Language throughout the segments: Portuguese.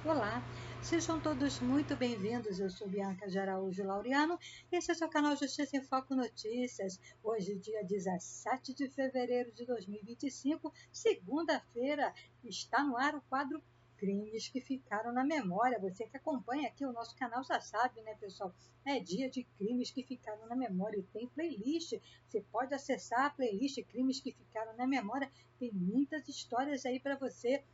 Olá, sejam todos muito bem-vindos. Eu sou Bianca de Araújo Laureano e esse é o seu canal Justiça em Foco Notícias. Hoje, dia 17 de fevereiro de 2025, segunda-feira, está no ar o quadro Crimes que Ficaram na Memória. Você que acompanha aqui o nosso canal já sabe, né, pessoal? É dia de crimes que ficaram na memória e tem playlist. Você pode acessar a playlist Crimes que Ficaram na Memória. Tem muitas histórias aí para você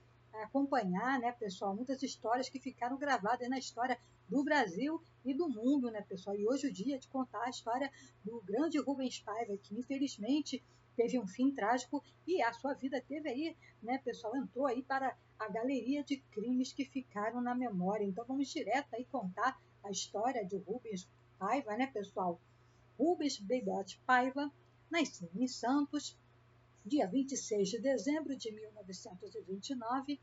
acompanhar, né, pessoal? Muitas histórias que ficaram gravadas na história do Brasil e do mundo, né, pessoal? E hoje é o dia de contar a história do grande Rubens Paiva, que infelizmente teve um fim trágico e a sua vida teve aí, né, pessoal? Entrou aí para a galeria de crimes que ficaram na memória. Então vamos direto aí contar a história de Rubens Paiva, né, pessoal? Rubens Beidotti Paiva nasceu em Santos, dia 26 de dezembro de 1929,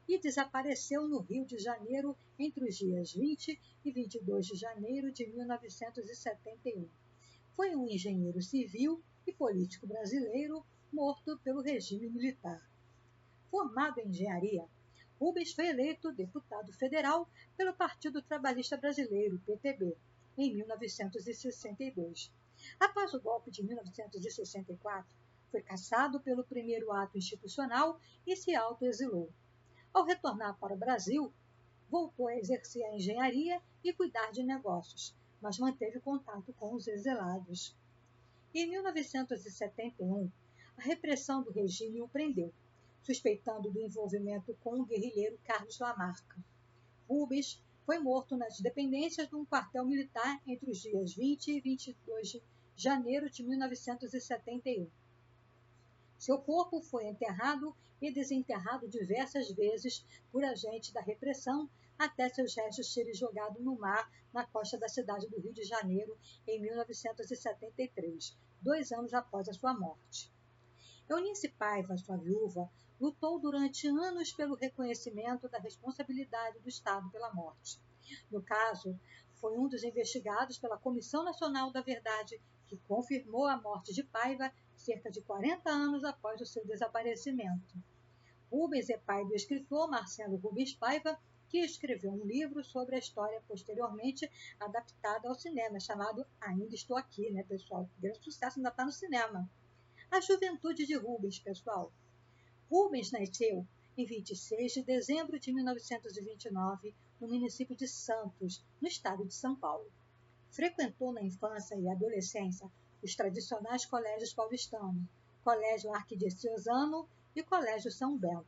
e desapareceu no Rio de Janeiro entre os dias 20 e 22 de janeiro de 1971. Foi um engenheiro civil e político brasileiro morto pelo regime militar. Formado em engenharia, Rubens foi eleito deputado federal pelo Partido Trabalhista Brasileiro, PTB, em 1962. Após o golpe de 1964, foi cassado pelo primeiro ato institucional e se autoexilou. Ao retornar para o Brasil, voltou a exercer a engenharia e cuidar de negócios, mas manteve contato com os exilados. Em 1971, a repressão do regime o prendeu, suspeitando do envolvimento com o guerrilheiro Carlos Lamarca. Rubens foi morto nas dependências de um quartel militar entre os dias 20 e 22 de janeiro de 1971. Seu corpo foi enterrado e desenterrado diversas vezes por agentes da repressão até seus restos serem jogados no mar na costa da cidade do Rio de Janeiro em 1973, 2 anos após a sua morte. Eunice Paiva, sua viúva, lutou durante anos pelo reconhecimento da responsabilidade do Estado pela morte. No caso, foi um dos investigados pela Comissão Nacional da Verdade que confirmou a morte de Paiva cerca de 40 anos após o seu desaparecimento. Rubens é pai do escritor Marcelo Rubens Paiva, que escreveu um livro sobre a história posteriormente adaptada ao cinema, chamado Ainda Estou Aqui, né, pessoal? Grande sucesso, ainda está no cinema. A juventude de Rubens, pessoal. Rubens nasceu em 26 de dezembro de 1929, no município de Santos, no estado de São Paulo. Frequentou na infância e adolescência os tradicionais colégios paulistanos, Colégio Arquidiocesano e Colégio São Bento.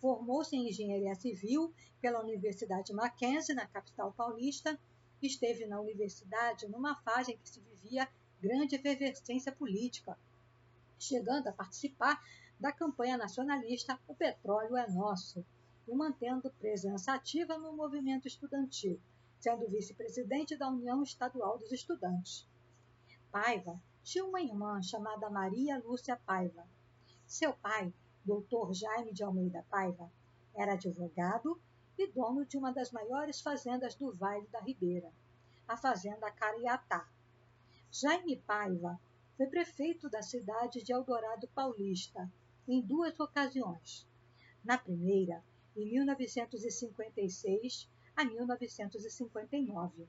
Formou-se em engenharia civil pela Universidade Mackenzie, na capital paulista. Esteve na universidade numa fase em que se vivia grande efervescência política, chegando a participar da campanha nacionalista O Petróleo é Nosso e mantendo presença ativa no movimento estudantil, sendo vice-presidente da União Estadual dos Estudantes. Paiva tinha uma irmã chamada Maria Lúcia Paiva. Seu pai, Dr. Jaime de Almeida Paiva, era advogado e dono de uma das maiores fazendas do Vale da Ribeira, a Fazenda Cariatá. Jaime Paiva foi prefeito da cidade de Eldorado Paulista em 2 ocasiões. Na primeira, em 1956 a 1959,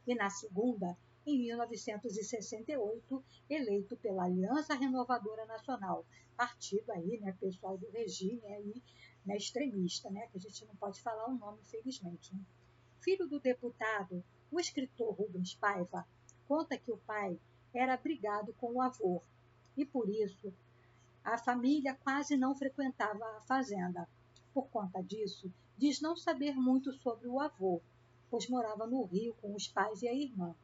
e na segunda, em 1968, eleito pela Aliança Renovadora Nacional, partido aí, né, pessoal do regime aí, né, extremista, né, que a gente não pode falar o nome, infelizmente. Né? Filho do deputado, o escritor Rubens Paiva conta que o pai era brigado com o avô e, por isso, a família quase não frequentava a fazenda. Por conta disso, diz não saber muito sobre o avô, pois morava no Rio com os pais e a irmã.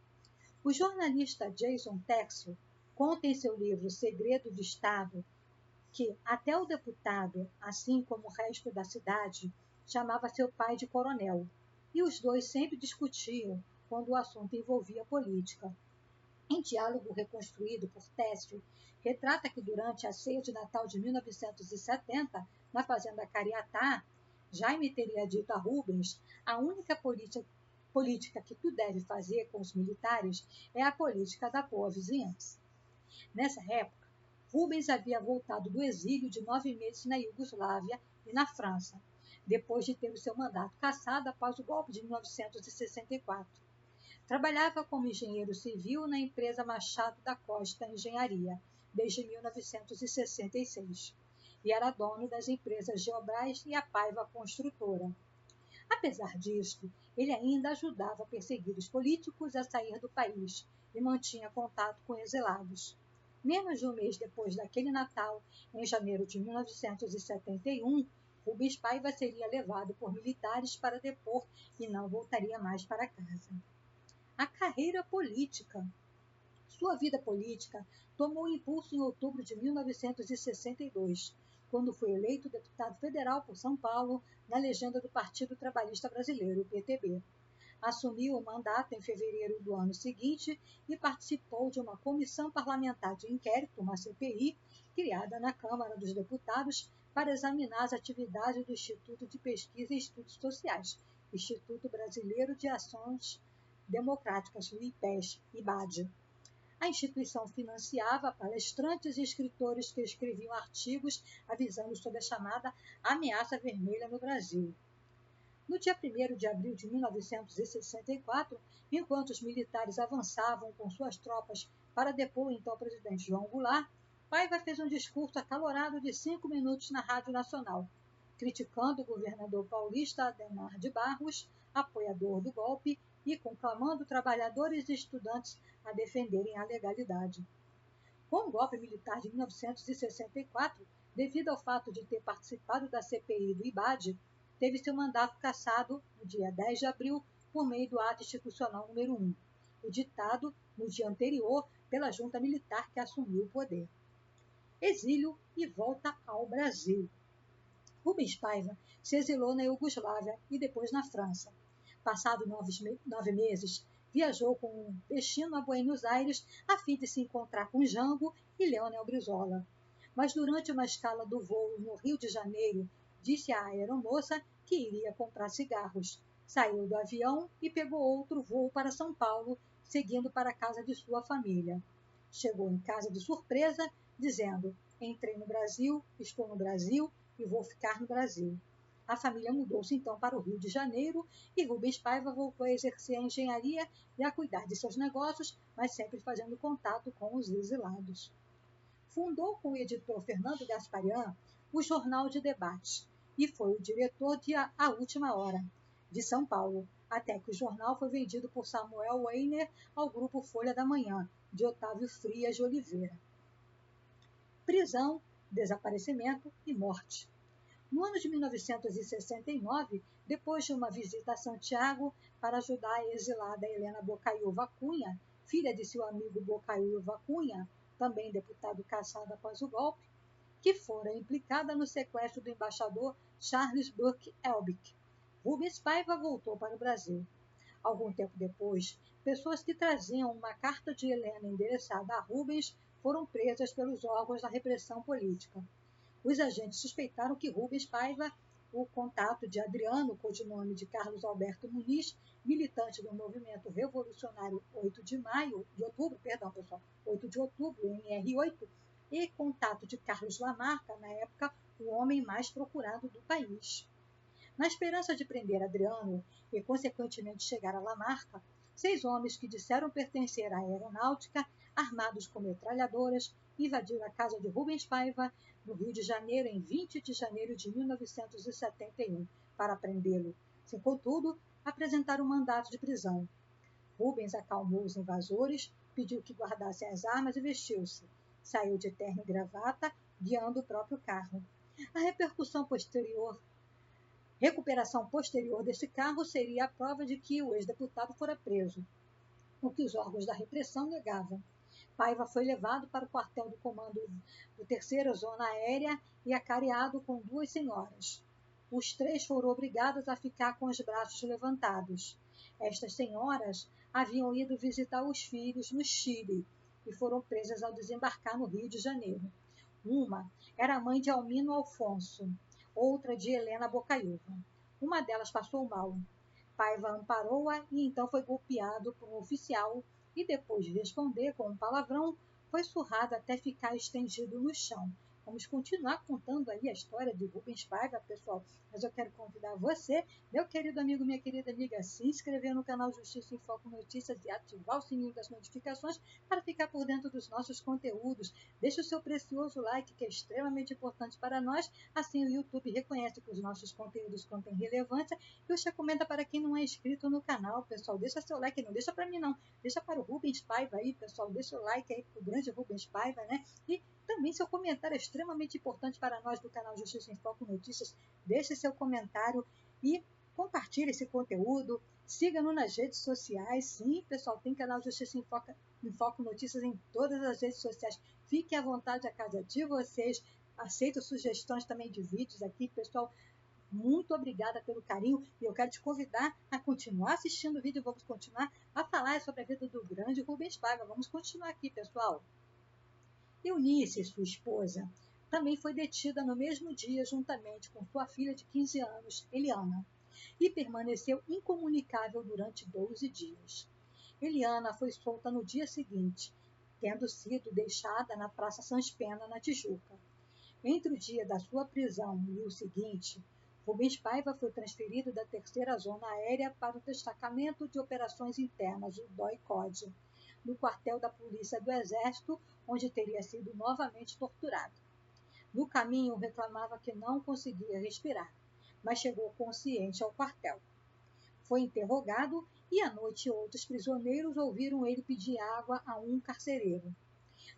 O jornalista Jason Texel conta em seu livro Segredo do Estado que até o deputado, assim como o resto da cidade, chamava seu pai de coronel, e os dois sempre discutiam quando o assunto envolvia política. Em diálogo reconstruído por Técio, retrata que durante a ceia de Natal de 1970, na fazenda Cariatá, Jaime teria dito a Rubens: a única política que tu deve fazer com os militares é a política da boa vizinhança. Nessa época, Rubens havia voltado do exílio de 9 meses na Iugoslávia e na França. depois de ter o seu mandato cassado após o golpe de 1964. Trabalhava como engenheiro civil na empresa Machado da Costa Engenharia, desde 1966, e era dono das empresas Geobras e a Paiva Construtora. Apesar disso, ele ainda ajudava perseguidos políticos a sair do país e mantinha contato com exilados. Menos de um mês depois daquele Natal, em janeiro de 1971, Rubens Paiva seria levado por militares para depor e não voltaria mais para casa. A carreira política. Sua vida política tomou impulso em outubro de 1962, quando foi eleito deputado federal por São Paulo na legenda do Partido Trabalhista Brasileiro, PTB. Assumiu o mandato em fevereiro do ano seguinte e participou de uma comissão parlamentar de inquérito, uma CPI, criada na Câmara dos Deputados para examinar as atividades do Instituto de Pesquisa e Estudos Sociais, Instituto Brasileiro de Ações Democráticas, o IBAD. A instituição financiava palestrantes e escritores que escreviam artigos avisando sobre a chamada ameaça vermelha no Brasil. No dia 1º de abril de 1964, enquanto os militares avançavam com suas tropas para depor o então presidente João Goulart, Paiva fez um discurso acalorado de 5 minutos na Rádio Nacional, criticando o governador paulista Adhemar de Barros, apoiador do golpe, e conclamando trabalhadores e estudantes a defenderem a legalidade. Com o golpe militar de 1964, devido ao fato de ter participado da CPI do IBAD, teve seu mandato cassado no dia 10 de abril por meio do ato institucional número 1, editado no dia anterior pela junta militar que assumiu o poder. Exílio e volta ao Brasil. Rubens Paiva se exilou na Iugoslávia e depois na França. Passado 9 meses, viajou com destino a Buenos Aires a fim de se encontrar com Jango e Leonel Brizola. Mas durante uma escala do voo no Rio de Janeiro, disse à aeromoça que iria comprar cigarros. Saiu do avião e pegou outro voo para São Paulo, seguindo para a casa de sua família. Chegou em casa de surpresa, dizendo: entrei no Brasil, estou no Brasil e vou ficar no Brasil. A família mudou-se então para o Rio de Janeiro e Rubens Paiva voltou a exercer a engenharia e a cuidar de seus negócios, mas sempre fazendo contato com os exilados. Fundou com o editor Fernando Gasparian o Jornal de Debate e foi o diretor de A Última Hora, de São Paulo, até que o jornal foi vendido por Samuel Weiner ao grupo Folha da Manhã, de Otávio Frias de Oliveira. Prisão, desaparecimento e morte. No ano de 1969, depois de uma visita a Santiago para ajudar a exilada Helena Bocaiúva Cunha, filha de seu amigo Bocaiúva Cunha, também deputado cassado após o golpe, que fora implicada no sequestro do embaixador Charles Burke Elbick, Rubens Paiva voltou para o Brasil. Algum tempo depois, pessoas que traziam uma carta de Helena endereçada a Rubens foram presas pelos órgãos da repressão política. Os agentes suspeitaram que Rubens Paiva, o contato de Adriano, codinome de Carlos Alberto Muniz, militante do movimento revolucionário 8 de outubro, MR8, e contato de Carlos Lamarca, na época o homem mais procurado do país. Na esperança de prender Adriano e, consequentemente, chegar a Lamarca, 6 homens que disseram pertencer à aeronáutica, armados com metralhadoras, invadiram a casa de Rubens Paiva, no Rio de Janeiro, em 20 de janeiro de 1971, para prendê-lo, sem, contudo, apresentar um mandato de prisão. Rubens acalmou os invasores, pediu que guardassem as armas e vestiu-se. Saiu de terno e gravata, guiando o próprio carro. A recuperação posterior desse carro seria a prova de que o ex-deputado fora preso, o que os órgãos da repressão negavam. Paiva foi levado para o quartel do comando do 3ª Zona Aérea e acareado com 2 senhoras. Os 3 foram obrigados a ficar com os braços levantados. Estas senhoras haviam ido visitar os filhos no Chile e foram presas ao desembarcar no Rio de Janeiro. Uma era a mãe de Almino Alfonso, outra de Helena Bocaiúva. Uma delas passou mal. Paiva amparou-a e então foi golpeado por um oficial e, depois de responder com um palavrão, foi surrado até ficar estendido no chão, vamos continuar contando aí a história de Rubens Paiva, pessoal. Mas eu quero convidar você, meu querido amigo, minha querida amiga, a se inscrever no canal Justiça em Foco Notícias e ativar o sininho das notificações para ficar por dentro dos nossos conteúdos. Deixe o seu precioso like, que é extremamente importante para nós. Assim o YouTube reconhece que os nossos conteúdos contêm relevância e os recomenda para quem não é inscrito no canal, pessoal. Deixa seu like, não deixa para mim não, deixa para o Rubens Paiva aí, pessoal. Deixa o like aí para o grande Rubens Paiva, né? E também seu comentário é extremamente importante para nós do canal Justiça em Foco Notícias. Deixe seu comentário e compartilhe esse conteúdo. Siga-nos nas redes sociais. Sim, pessoal, tem canal Justiça em Foco Notícias em todas as redes sociais. Fique à vontade, a casa de vocês. Aceito sugestões também de vídeos aqui, pessoal. Muito obrigada pelo carinho e eu quero te convidar a continuar assistindo o vídeo. Vamos continuar a falar sobre a vida do grande Rubens Paiva. Vamos continuar aqui, pessoal. Eunice, sua esposa, também foi detida no mesmo dia juntamente com sua filha de 15 anos, Eliana, e permaneceu incomunicável durante 12 dias. Eliana foi solta no dia seguinte, tendo sido deixada na Praça Sans Pena, na Tijuca. Entre o dia da sua prisão e o seguinte, Rubens Paiva foi transferido da 3ª Zona Aérea para o Destacamento de Operações Internas, o DOI-COD, no quartel da Polícia do Exército, onde teria sido novamente torturado. No caminho, reclamava que não conseguia respirar, mas chegou consciente ao quartel. Foi interrogado e à noite outros prisioneiros ouviram ele pedir água a um carcereiro.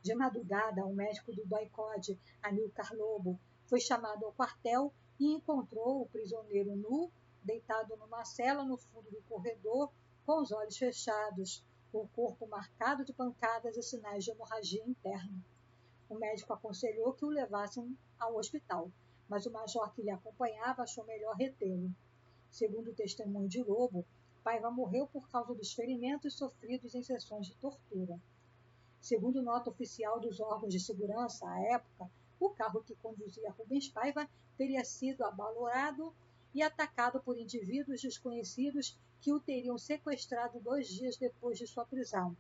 De madrugada, o médico do DOI-COD, Amilcar Lobo, foi chamado ao quartel e encontrou o prisioneiro nu, deitado numa cela no fundo do corredor, com os olhos fechados, o corpo marcado de pancadas e sinais de hemorragia interna. O médico aconselhou que o levassem ao hospital, mas o major que lhe acompanhava achou melhor retê-lo. Segundo o testemunho de Lobo, Paiva morreu por causa dos ferimentos sofridos em sessões de tortura. Segundo nota oficial dos órgãos de segurança à época, o carro que conduzia Rubens Paiva teria sido abalroado e atacado por indivíduos desconhecidos que o teriam sequestrado 2 dias depois de sua prisão.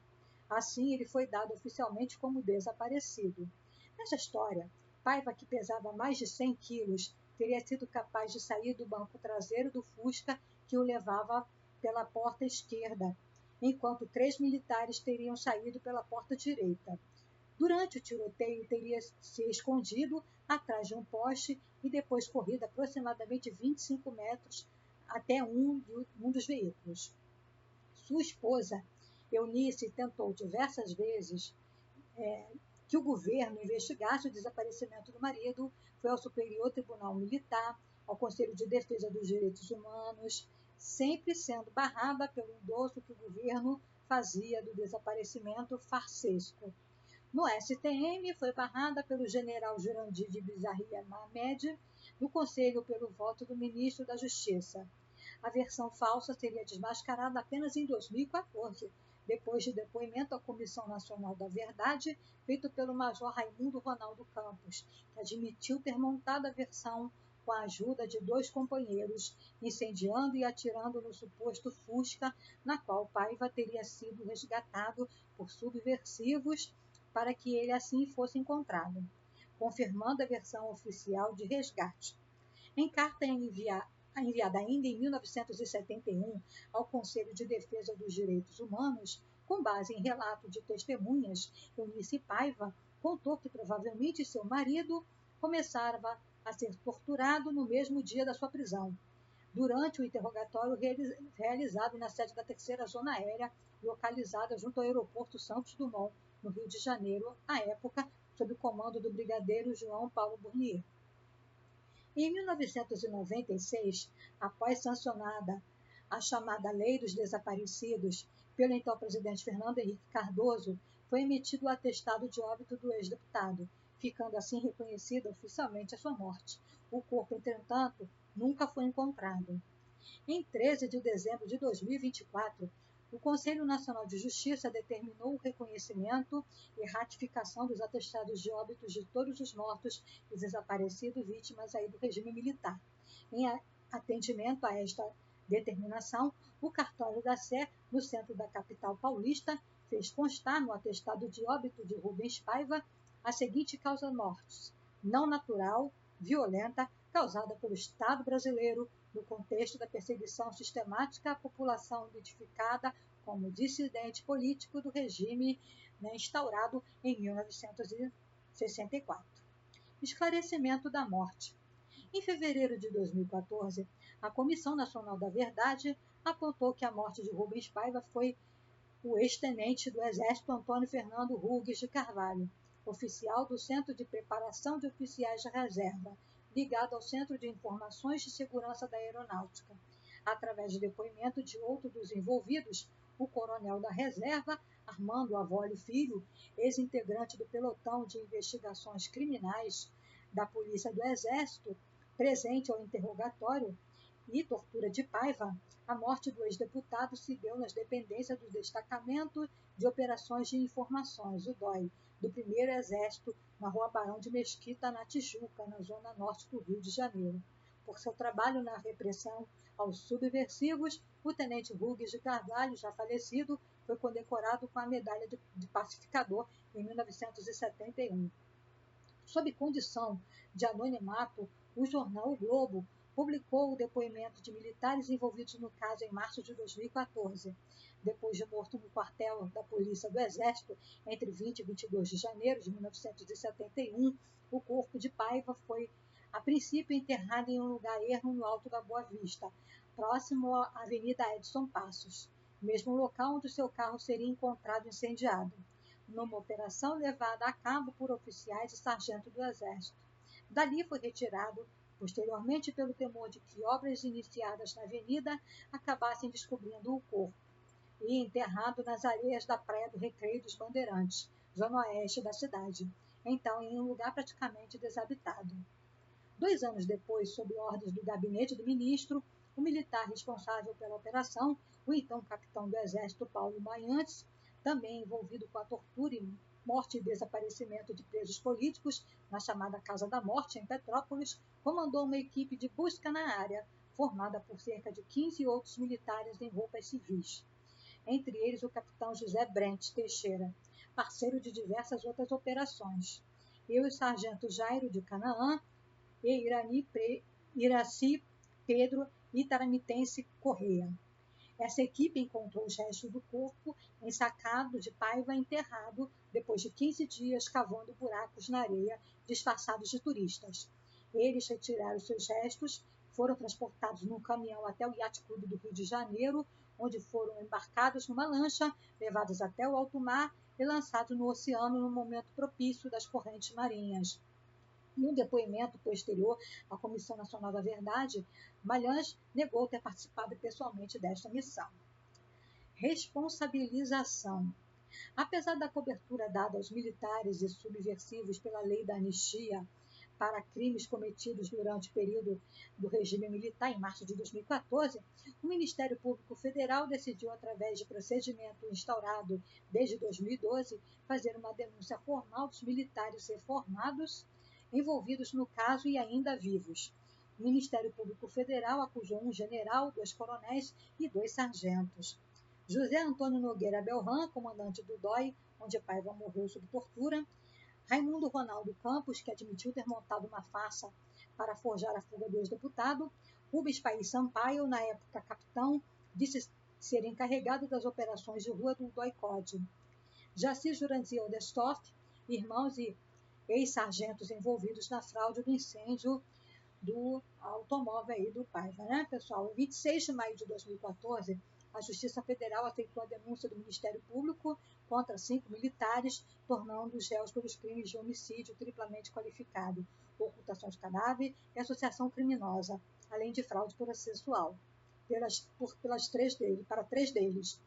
Assim, ele foi dado oficialmente como desaparecido. Nessa história, Paiva, que pesava mais de 100 quilos, teria sido capaz de sair do banco traseiro do Fusca que o levava pela porta esquerda, enquanto 3 militares teriam saído pela porta direita. Durante o tiroteio, teria se escondido atrás de um poste e depois corrido aproximadamente 25 metros até um dos veículos. Sua esposa, Eunice, tentou diversas vezes que o governo investigasse o desaparecimento do marido, foi ao Superior Tribunal Militar, ao Conselho de Defesa dos Direitos Humanos, sempre sendo barrada pelo endosso que o governo fazia do desaparecimento farsesco. No STM, foi barrada pelo general Jurandir de Bizarria Mamed, no Conselho pelo voto do ministro da Justiça. A versão falsa seria desmascarada apenas em 2014, depois de depoimento à Comissão Nacional da Verdade, feito pelo Major Raimundo Ronaldo Campos, que admitiu ter montado a versão com a ajuda de 2 companheiros, incendiando e atirando no suposto Fusca, na qual Paiva teria sido resgatado por subversivos para que ele assim fosse encontrado, confirmando a versão oficial de resgate. Em carta enviada ainda em 1971 ao Conselho de Defesa dos Direitos Humanos, com base em relato de testemunhas, Eunice Paiva contou que provavelmente seu marido começava a ser torturado no mesmo dia da sua prisão, durante o interrogatório realizado na sede da 3ª Zona Aérea, localizada junto ao aeroporto Santos Dumont, no Rio de Janeiro, à época, sob o comando do brigadeiro João Paulo Burnier. Em 1996, após sancionada a chamada Lei dos Desaparecidos, pelo então presidente Fernando Henrique Cardoso, foi emitido o atestado de óbito do ex-deputado, ficando assim reconhecida oficialmente a sua morte. O corpo, entretanto, nunca foi encontrado. Em 13 de dezembro de 2024, o Conselho Nacional de Justiça determinou o reconhecimento e ratificação dos atestados de óbitos de todos os mortos e desaparecidos vítimas do regime militar. Em atendimento a esta determinação, o cartório da Sé, no centro da capital paulista, fez constar no atestado de óbito de Rubens Paiva a seguinte causa-mortes: não natural, violenta, causada pelo Estado brasileiro no contexto da perseguição sistemática à população identificada como dissidente político do regime, instaurado em 1964. Esclarecimento da morte. Em fevereiro de 2014, a Comissão Nacional da Verdade apontou que a morte de Rubens Paiva foi o ex-tenente do Exército Antônio Fernando Ruges de Carvalho, oficial do Centro de Preparação de Oficiais de Reserva, ligado ao Centro de Informações de Segurança da Aeronáutica. Através de depoimento de outro dos envolvidos, o coronel da reserva, Armando Avólio Filho, ex-integrante do pelotão de investigações criminais da Polícia do Exército, presente ao interrogatório e tortura de Paiva, a morte do ex-deputado se deu nas dependências do Destacamento de Operações de Informações, o DOI, do 1º Exército, na Rua Barão de Mesquita, na Tijuca, na zona norte do Rio de Janeiro. Por seu trabalho na repressão aos subversivos, o tenente Ruges de Carvalho, já falecido, foi condecorado com a Medalha de Pacificador em 1971. Sob condição de anonimato, o jornal O Globo publicou o depoimento de militares envolvidos no caso em março de 2014. Depois de morto no quartel da Polícia do Exército, entre 20 e 22 de janeiro de 1971, o corpo de Paiva foi, a princípio, enterrado em um lugar ermo no Alto da Boa Vista, próximo à Avenida Edson Passos, mesmo local onde seu carro seria encontrado incendiado, numa operação levada a cabo por oficiais e sargentos do Exército. Dali foi retirado, posteriormente, pelo temor de que obras iniciadas na avenida acabassem descobrindo o corpo, e enterrado nas areias da Praia do Recreio dos Bandeirantes, zona oeste da cidade, então em um lugar praticamente desabitado. 2 anos depois, sob ordens do gabinete do ministro, o militar responsável pela operação, o então capitão do Exército Paulo Maiantes, também envolvido com a tortura e morte e desaparecimento de presos políticos na chamada Casa da Morte, em Petrópolis, comandou uma equipe de busca na área, formada por cerca de 15 outros militares em roupas civis. Entre eles o capitão José Brent Teixeira, parceiro de diversas outras operações, e o sargento Jairo de Canaã e Iraci Pedro Itaramitense Correia. Essa equipe encontrou os restos do corpo ensacado de Paiva enterrado depois de 15 dias cavando buracos na areia disfarçados de turistas. Eles retiraram seus restos, foram transportados num caminhão até o Yacht Clube do Rio de Janeiro, onde foram embarcados numa lancha, levados até o alto mar e lançados no oceano no momento propício das correntes marinhas. Num depoimento posterior à Comissão Nacional da Verdade, Malhães negou ter participado pessoalmente desta missão. Responsabilização. Apesar da cobertura dada aos militares e subversivos pela lei da anistia para crimes cometidos durante o período do regime militar, em março de 2014, o Ministério Público Federal decidiu, através de procedimento instaurado desde 2012, fazer uma denúncia formal dos militares reformados envolvidos no caso e ainda vivos. O Ministério Público Federal acusou um general, 2 coronéis e 2 sargentos. José Antônio Nogueira Belran, comandante do DOI, onde Paiva morreu sob tortura. Raimundo Ronaldo Campos, que admitiu ter montado uma farsa para forjar a fuga do ex-deputado. Rubens País Sampaio, na época capitão, disse ser encarregado das operações de rua do DOI-CODE. Jaci Jurandir Odestoff, irmãos e ex-sargentos envolvidos na fraude do incêndio do automóvel aí do Paiva, né, pessoal? Em 26 de maio de 2014, a Justiça Federal aceitou a denúncia do Ministério Público contra 5 militares, tornando-os réus pelos crimes de homicídio triplamente qualificado, ocultação de cadáver e associação criminosa, além de fraude processual, para 3 deles.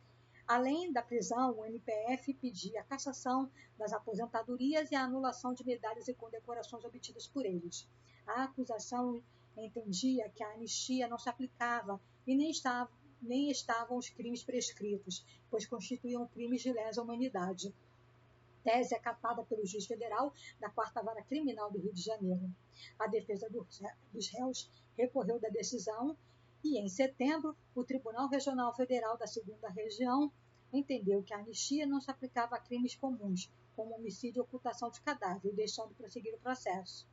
Além da prisão, o MPF pedia a cassação das aposentadorias e a anulação de medalhas e condecorações obtidas por eles. A acusação entendia que a anistia não se aplicava e nem estavam os crimes prescritos, pois constituíam crimes de lesa humanidade. Tese acatada pelo juiz federal da 4ª Vara Criminal do Rio de Janeiro. A defesa dos réus recorreu da decisão e, em setembro, o Tribunal Regional Federal da 2ª Região entendeu que a anistia não se aplicava a crimes comuns, como homicídio e ocultação de cadáver, deixando prosseguir o processo.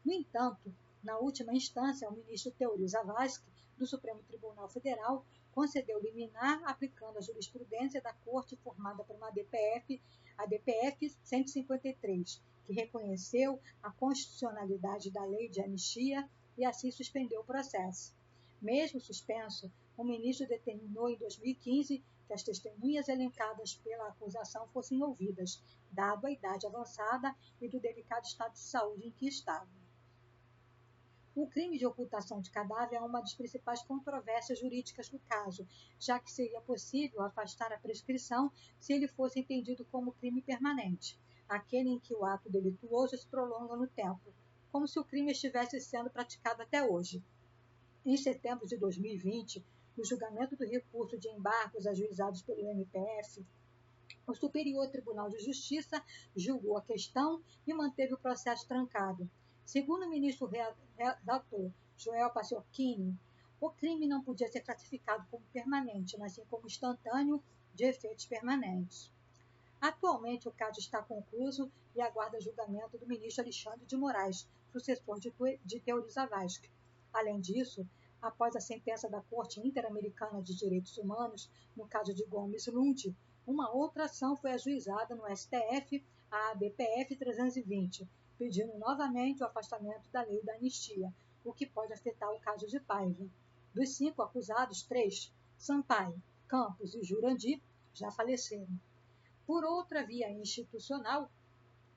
No entanto, na última instância, o ministro Teori Zavascki, do Supremo Tribunal Federal, concedeu liminar aplicando a jurisprudência da Corte formada por uma DPF, a DPF 153, que reconheceu a constitucionalidade da lei de anistia e assim suspendeu o processo. Mesmo suspenso, o ministro determinou em 2015 que as testemunhas elencadas pela acusação fossem ouvidas, dado a idade avançada e do delicado estado de saúde em que estavam. O crime de ocultação de cadáver é uma das principais controvérsias jurídicas do caso, já que seria possível afastar a prescrição se ele fosse entendido como crime permanente, aquele em que o ato delituoso se prolonga no tempo, como se o crime estivesse sendo praticado até hoje. Em setembro de 2020, no julgamento do recurso de embargos ajuizados pelo MPF, o Superior Tribunal de Justiça julgou a questão e manteve o processo trancado. Segundo o ministro relator Joel Paciocchini, o crime não podia ser classificado como permanente, mas sim como instantâneo de efeitos permanentes. Atualmente, o caso está concluído e aguarda julgamento do ministro Alexandre de Moraes, sucessor de Teori Zavascki. Além disso, após a sentença da Corte Interamericana de Direitos Humanos, no caso de Gomes Lund, uma outra ação foi ajuizada no STF, a ABPF 320, pedindo novamente o afastamento da lei da anistia, o que pode afetar o caso de Paiva. Dos 5 acusados, 3, Sampaio, Campos e Jurandir, já faleceram. Por outra via institucional,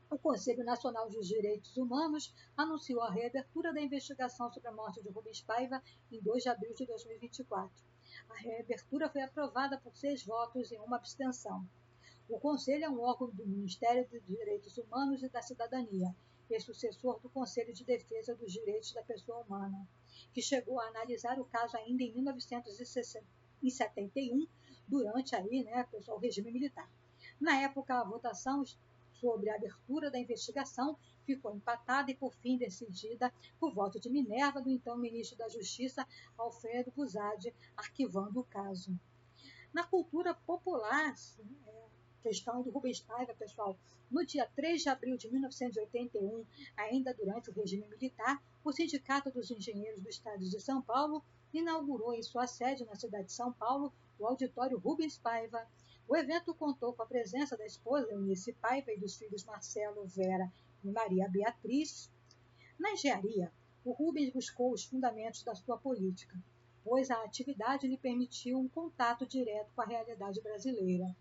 o Conselho Nacional dos Direitos Humanos anunciou a reabertura da investigação sobre a morte de Rubens Paiva em 2 de abril de 2024. A reabertura foi aprovada por 6 votos e 1 abstenção. O Conselho é um órgão do Ministério dos Direitos Humanos e da Cidadania e sucessor do Conselho de Defesa dos Direitos da Pessoa Humana, que chegou a analisar o caso ainda em 1971, durante o regime militar. Na época, a votação sobre a abertura da investigação ficou empatada e, por fim, decidida por voto de Minerva, do então ministro da Justiça, Alfredo Busadi, arquivando o caso. Na cultura popular, questão do Rubens Paiva, pessoal, no dia 3 de abril de 1981, ainda durante o regime militar, o Sindicato dos Engenheiros do Estado de São Paulo inaugurou em sua sede na cidade de São Paulo o auditório Rubens Paiva. O evento contou com a presença da esposa Eunice Paiva e dos filhos Marcelo, Vera e Maria Beatriz. Na engenharia, o Rubens buscou os fundamentos da sua política, pois a atividade lhe permitiu um contato direto com a realidade brasileira.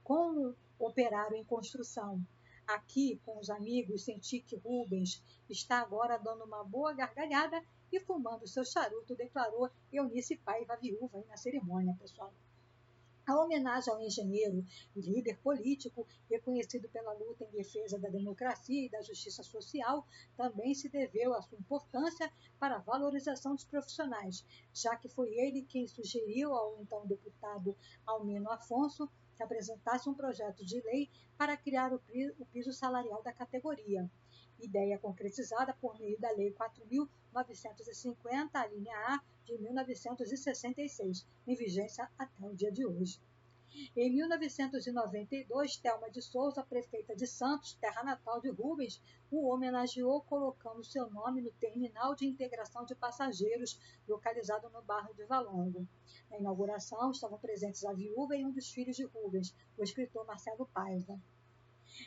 Como operário em construção, aqui com os amigos, senti que Rubens está agora dando uma boa gargalhada e fumando seu charuto, declarou Eunice Paiva, viúva, aí na cerimônia, pessoal. A homenagem ao engenheiro e líder político, reconhecido pela luta em defesa da democracia e da justiça social, também se deveu à sua importância para a valorização dos profissionais, já que foi ele quem sugeriu ao então deputado Almino Afonso que apresentasse um projeto de lei para criar o piso salarial da categoria, ideia concretizada por meio da Lei 4.950, a linha A, de 1966, em vigência até o dia de hoje. Em 1992, Thelma de Souza, prefeita de Santos, terra natal de Rubens, o homenageou colocando seu nome no terminal de integração de passageiros, localizado no bairro de Valongo. Na inauguração estavam presentes a viúva e um dos filhos de Rubens, o escritor Marcelo Paiva.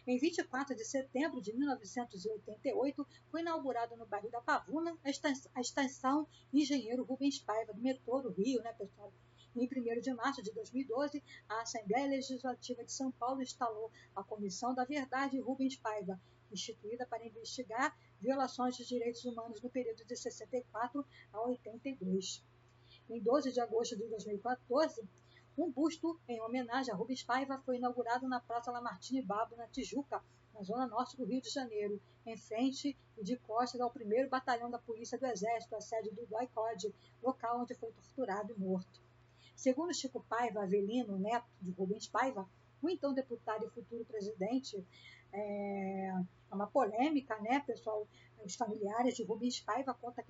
Em 24 de setembro de 1988, foi inaugurado no bairro da Pavuna a estação Engenheiro Rubens Paiva, do metrô do Rio, pessoal? Em 1º de março de 2012, a Assembleia Legislativa de São Paulo instalou a Comissão da Verdade Rubens Paiva, instituída para investigar violações de direitos humanos no período de 64 a 82. Em 12 de agosto de 2014, um busto em homenagem a Rubens Paiva foi inaugurado na Praça Lamartine Babo, na Tijuca, na zona norte do Rio de Janeiro, em frente e de costas ao 1º Batalhão da Polícia do Exército, a sede do DOI-CODE, local onde foi torturado e morto. Segundo Chico Paiva Avelino, neto de Rubens Paiva, o então deputado e futuro presidente, é uma polêmica, pessoal? Os familiares de Rubens Paiva contam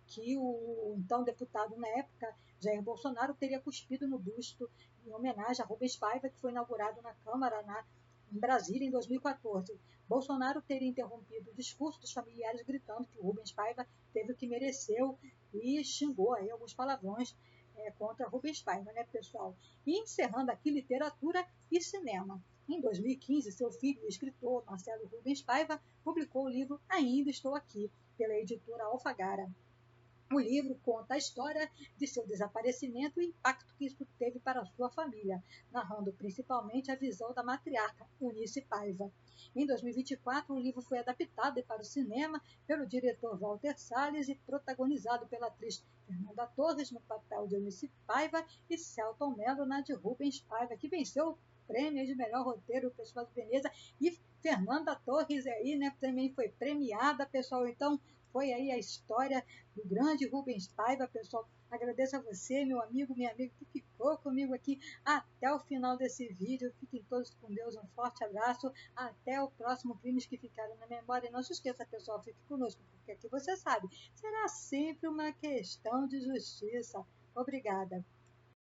que o então deputado na época, Jair Bolsonaro, teria cuspido no busto em homenagem a Rubens Paiva, que foi inaugurado na Câmara em Brasília, em 2014. Bolsonaro teria interrompido o discurso dos familiares gritando que o Rubens Paiva teve o que mereceu e xingou aí alguns palavrões contra Rubens Paiva, né, pessoal? E encerrando aqui literatura e cinema. Em 2015, seu filho e escritor, Marcelo Rubens Paiva, publicou o livro Ainda Estou Aqui, pela editora Alfagara. O livro conta a história de seu desaparecimento e o impacto que isso teve para a sua família, narrando principalmente a visão da matriarca, Eunice Paiva. Em 2024, o livro foi adaptado para o cinema pelo diretor Walter Salles e protagonizado pela atriz Fernanda Torres no papel de Eunice Paiva e Selton Mello na de Rubens Paiva, que venceu o prêmio de melhor roteiro do Festival de Veneza. E Fernanda Torres aí, né, também foi premiada, pessoal. Então, foi aí a história do grande Rubens Paiva, pessoal. Agradeço a você, meu amigo, minha amiga, que ficou comigo aqui até o final desse vídeo. Fiquem todos com Deus, um forte abraço. Até o próximo Crimes que Ficaram na Memória. E não se esqueça, pessoal, fique conosco, porque aqui você sabe, será sempre uma questão de justiça. Obrigada.